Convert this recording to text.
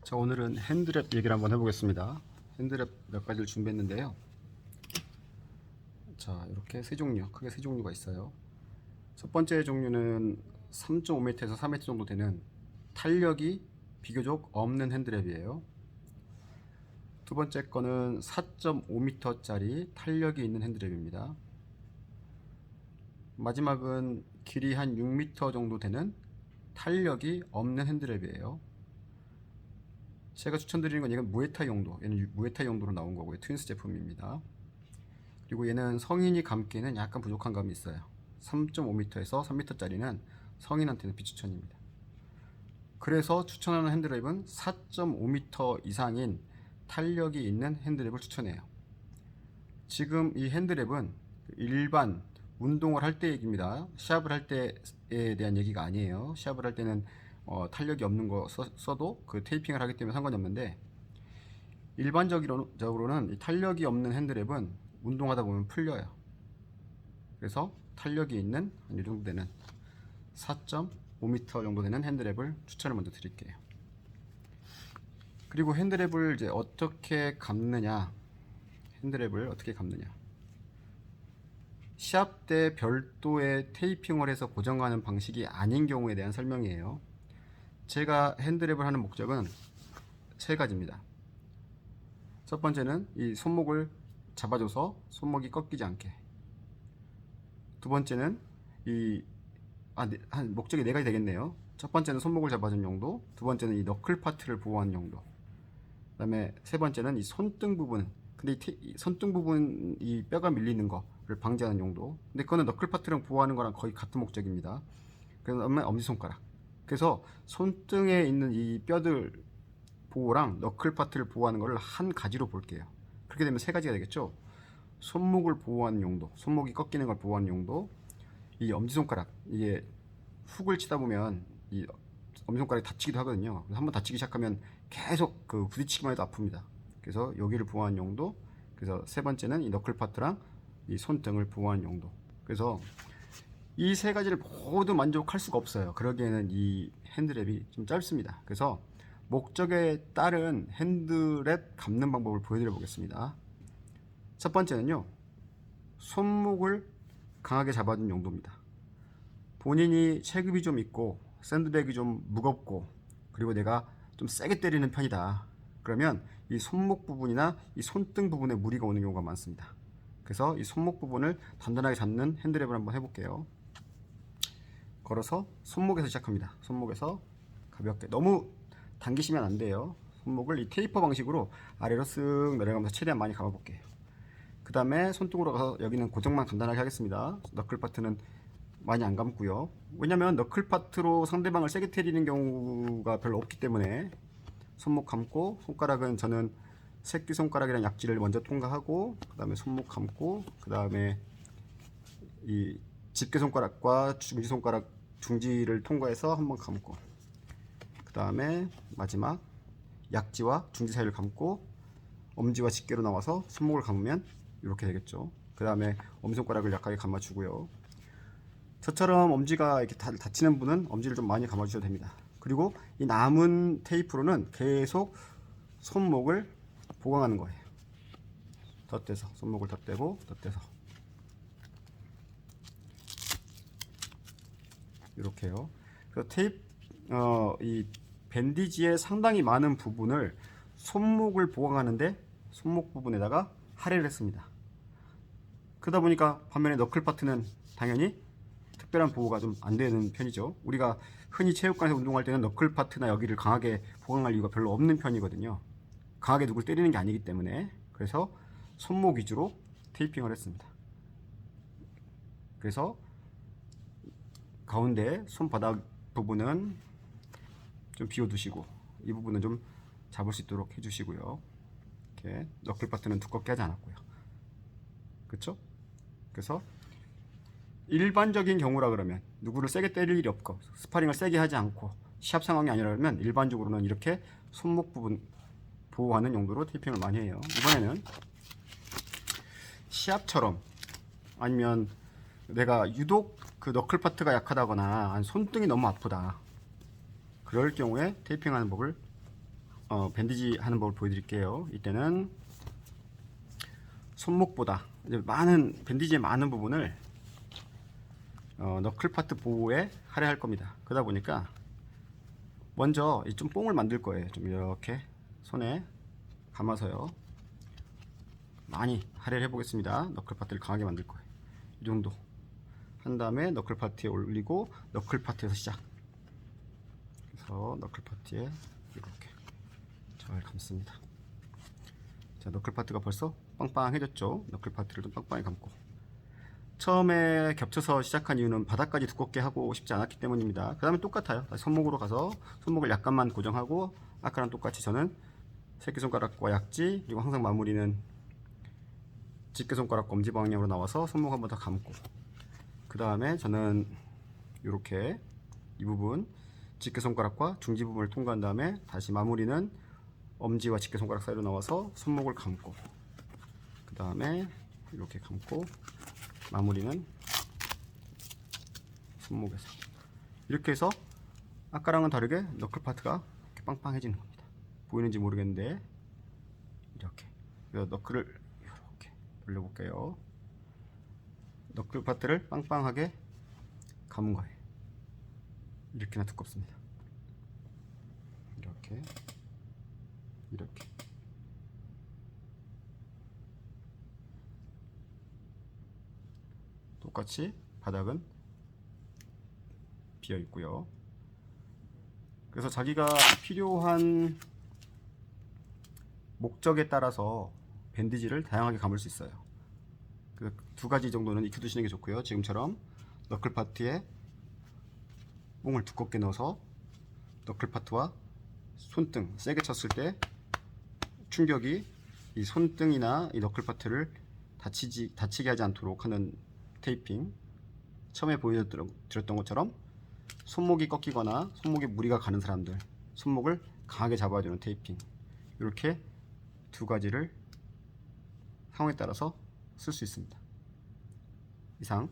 자, 오늘은 핸드랩 얘기를 한번 해보겠습니다. 핸드랩 몇 가지를 준비했는데요. 자, 이렇게 세 종류, 크게 세 종류가 있어요. 첫 번째 종류는 3.5m에서 4m 정도 되는 탄력이 비교적 없는 핸드랩이에요. 두 번째 거는 4.5m짜리 탄력이 있는 핸드랩입니다. 마지막은 길이 한 6m 정도 되는 탄력이 없는 핸드랩이에요. 제가 추천드리는 건 얘는 무에타이 용도, 얘는 무에타이 용도로 나온 거고요. 트윈스 제품입니다. 그리고 얘는 성인이 감기에는 약간 부족한 감이 있어요. 3.5m에서 3m짜리는 성인한테는 비추천입니다. 그래서 추천하는 핸드랩은 4.5m 이상인 탄력이 있는 핸드랩을 추천해요. 지금 이 핸드랩은 일반 운동을 할 때 얘기입니다. 시합을 할 때에 대한 얘기가 아니에요. 시합을 할 때는 탄력이 없는 거 써도 그 테이핑을 하기 때문에 상관이 없는데, 일반적으로는 이 탄력이 없는 핸드랩은 운동하다 보면 풀려요. 그래서 탄력이 있는 한 이 정도 되는 4.5m 정도 되는 핸드랩을 추천을 먼저 드릴게요. 그리고 핸드랩을 이제 어떻게 감느냐, 시합 때 별도의 테이핑을 해서 고정하는 방식이 아닌 경우에 대한 설명이에요. 제가 핸드랩을 하는 목적은 세 가지입니다. 첫 번째는 이 손목을 잡아줘서 손목이 꺾이지 않게. 두 번째는 목적이 네 가지 되겠네요. 첫 번째는 손목을 잡아준 용도, 두 번째는 이 너클 파트를 보호하는 용도, 그 다음에 세 번째는 이 손등 부분, 근데 이 손등 부분 이 뼈가 밀리는 거를 방지하는 용도. 근데 그거는 너클 파트랑 보호하는 거랑 거의 같은 목적입니다. 그다음에 엄지손가락. 그래서 손등에 있는 이 뼈들 보호랑 너클 파트를 보호하는 것을 한 가지로 볼게요. 그렇게 되면 세 가지가 되겠죠. 손목을 보호하는 용도, 손목이 꺾이는 걸 보호하는 용도, 이 엄지손가락, 이게 훅을 치다 보면 이 엄지손가락이 다치기도 하거든요. 한번 다치기 시작하면 계속 그 부딪히기만 해도 아픕니다. 그래서 여기를 보호하는 용도, 그래서 세 번째는 이 너클 파트랑 이 손등을 보호하는 용도. 그래서 이 세 가지를 모두 만족할 수가 없어요. 그러기에는 이 핸드랩이 좀 짧습니다. 그래서 목적에 따른 핸드랩 감는 방법을 보여드려 보겠습니다. 첫 번째는요, 손목을 강하게 잡아준 용도입니다. 본인이 체급이 좀 있고 샌드백이 좀 무겁고 그리고 내가 좀 세게 때리는 편이다. 그러면 이 손목 부분이나 이 손등 부분에 무리가 오는 경우가 많습니다. 그래서 이 손목 부분을 단단하게 잡는 핸드랩을 한번 해볼게요. 걸어서 손목에서 시작합니다. 손목에서 가볍게, 너무 당기시면 안 돼요. 손목을 이 테이퍼 방식으로 아래로 쓱 내려가면서 최대한 많이 감아볼게요. 그 다음에 손등으로 가서 여기는 고정만 간단하게 하겠습니다. 너클 파트는 많이 안 감고요. 왜냐면 너클 파트로 상대방을 세게 때리는 경우가 별로 없기 때문에 손목 감고, 손가락은 저는 새끼손가락이랑 약지를 먼저 통과하고, 그 다음에 손목 감고, 그 다음에 이 집게손가락과 중지손가락 중지를 통과해서 한번 감고, 그 다음에 마지막 약지와 중지 사이를 감고 엄지와 집게로 나와서 손목을 감으면 이렇게 되겠죠. 그 다음에 엄지손가락을 약하게 감아주고요. 저처럼 엄지가 이렇게 다치는 분은 엄지를 좀 많이 감아주셔도 됩니다. 그리고 이 남은 테이프로는 계속 손목을 보강하는 거예요. 덧대서, 손목을 덧대고 덧대서 이렇게요. 그래서 이 밴디지의 상당히 많은 부분을 손목을 보강하는데 손목 부분에다가 할애를 했습니다. 그러다 보니까 반면에 너클 파트는 당연히 특별한 보호가 좀 안 되는 편이죠. 우리가 흔히 체육관에서 운동할 때는 너클 파트나 여기를 강하게 보강할 이유가 별로 없는 편이거든요. 강하게 누굴 때리는 게 아니기 때문에. 그래서 손목 위주로 테이핑을 했습니다. 그래서 가운데 손바닥 부분은 좀 비워두시고 이 부분은 좀 잡을 수 있도록 해주시고요. 이렇게 너클 파트는 두껍게 하지 않았고요. 그렇죠? 그래서 일반적인 경우라 그러면 누구를 세게 때릴 일이 없고 스파링을 세게 하지 않고 시합 상황이 아니라면 일반적으로는 이렇게 손목 부분 보호하는 용도로 테이핑을 많이 해요. 이번에는 시합처럼 아니면 내가 유독 그 너클 파트가 약하다거나 손등이 너무 아프다, 그럴 경우에 테이핑하는 법을 밴디지 하는 법을 보여드릴게요. 이때는 손목보다 이제 많은 밴디지의 많은 부분을 너클 파트 보호에 할애할 겁니다. 그러다 보니까 먼저 좀 뽕을 만들 거예요. 좀 이렇게 손에 감아서요. 많이 할애를 해보겠습니다. 너클 파트를 강하게 만들 거예요. 이 정도 한 다음에 너클 파트에 올리고 너클 파트에서 시작. 그래서 너클 파트에 이렇게 잘 감습니다. 자, 너클 파트가 벌써 빵빵해졌죠. 너클 파트를 좀 빵빵히 감고, 처음에 겹쳐서 시작한 이유는 바닥까지 두껍게 하고 싶지 않았기 때문입니다. 그 다음에 똑같아요. 다시 손목으로 가서 손목을 약간만 고정하고, 아까랑 똑같이 저는 새끼손가락과 약지, 그리고 항상 마무리는 집게손가락과 엄지 방향으로 나와서 손목 한 번 더 감고, 그 다음에 저는 이렇게 이 부분 집게손가락과 중지 부분을 통과한 다음에 다시 마무리는 엄지와 집게손가락 사이로 나와서 손목을 감고, 그 다음에 이렇게 감고 마무리는 손목에서, 이렇게 해서 아까랑은 다르게 너클 파트가 이렇게 빵빵해지는 겁니다. 보이는지 모르겠는데 이렇게. 그래서 너클을 이렇게 돌려볼게요. 너클 파트를 빵빵하게 감은 거예요. 이렇게나 두껍습니다. 이렇게 이렇게. 똑같이 바닥은 비어 있고요. 그래서 자기가 필요한 목적에 따라서 밴디지를 다양하게 감을 수 있어요. 그 두 가지 정도는 익혀두시는 게 좋고요. 지금처럼 너클 파트에 뽕을 두껍게 넣어서 너클 파트와 손등 세게 쳤을 때 충격이 이 손등이나 이 너클 파트를 다치게 하지 않도록 하는 테이핑, 처음에 보여드렸던 것처럼 손목이 꺾이거나 손목에 무리가 가는 사람들 손목을 강하게 잡아주는 테이핑, 이렇게 두 가지를 상황에 따라서 쓸 수 있습니다. 이상